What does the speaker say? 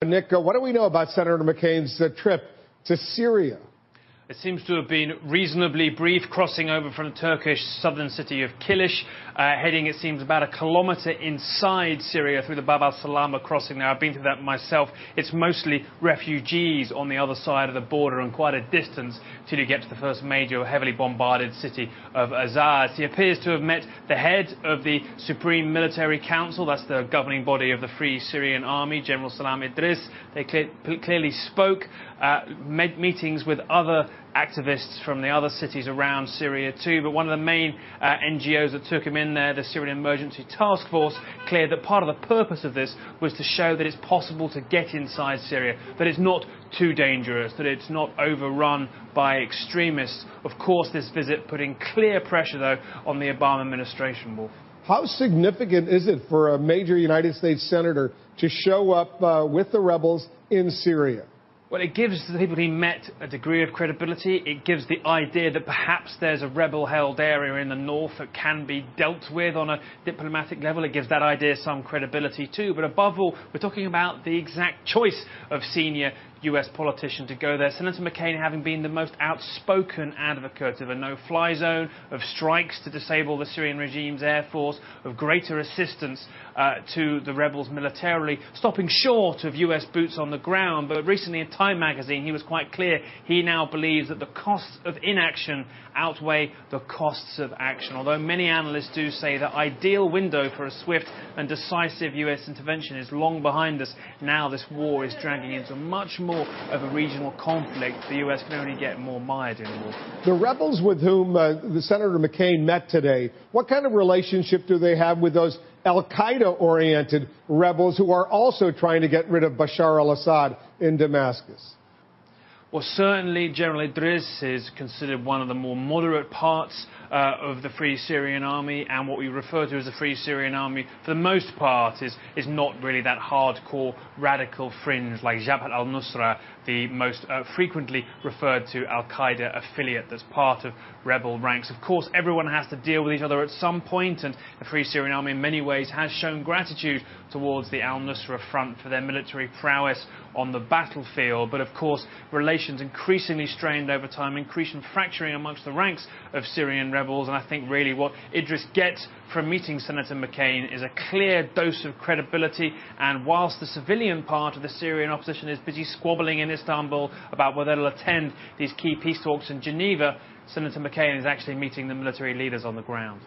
Nick, what do we know about Senator McCain's trip to Syria? It seems to have been reasonably brief, crossing over from the Turkish southern city of Kilish, heading, it seems, about a kilometre inside Syria through the Bab al-Salama crossing there. I've been through that myself. It's mostly refugees on the other side of the border and quite a distance till you get to the first major heavily bombarded city of Azaz. He appears to have met the head of the Supreme Military Council, that's the governing body of the Free Syrian Army, General Salam Idris. They clearly spoke, meetings with other activists from the other cities around Syria too, but one of the main NGOs that took him in there, the Syrian Emergency Task Force, cleared that part of the purpose of this was to show that it's possible to get inside Syria, that it's not too dangerous, that it's not overrun by extremists. Of course, this visit putting clear pressure, though, on the Obama administration, Wolf. How significant is it for a major United States senator to show up with the rebels in Syria? Well, it gives the people he met a degree of credibility. It gives the idea that perhaps there's a rebel-held area in the north that can be dealt with on a diplomatic level. It gives that idea some credibility too. But above all, we're talking about the exact choice of senior US politician to go there. Senator McCain having been the most outspoken advocate of a no-fly zone, of strikes to disable the Syrian regime's air force, of greater assistance to the rebels militarily, stopping short of US boots on the ground. But recently in Time magazine, he was quite clear. He now believes that the costs of inaction outweigh the costs of action. Although many analysts do say the ideal window for a swift and decisive US intervention is long behind us, now this war is dragging into much more of a regional conflict. The US can only get more mired in war. The rebels with whom the Senator McCain met today, what kind of relationship do they have with those al-Qaeda-oriented rebels who are also trying to get rid of Bashar al-Assad in Damascus? Well, certainly General Idris is considered one of the more moderate parts of the Free Syrian Army, and what we refer to as the Free Syrian Army, for the most part, is not really that hardcore radical fringe like Jabhat al-Nusra, the most frequently referred to al-Qaeda affiliate that's part of rebel ranks. Of course, everyone has to deal with each other at some point, and the Free Syrian Army in many ways has shown gratitude towards the al-Nusra Front for their military prowess on the battlefield. But of course, relations increasingly strained over time, increasing fracturing amongst the ranks of Syrian rebels, and I think really what Idris gets from meeting Senator McCain is a clear dose of credibility. And whilst the civilian part of the Syrian opposition is busy squabbling in Istanbul about whether they'll attend these key peace talks in Geneva, Senator McCain is actually meeting the military leaders on the ground.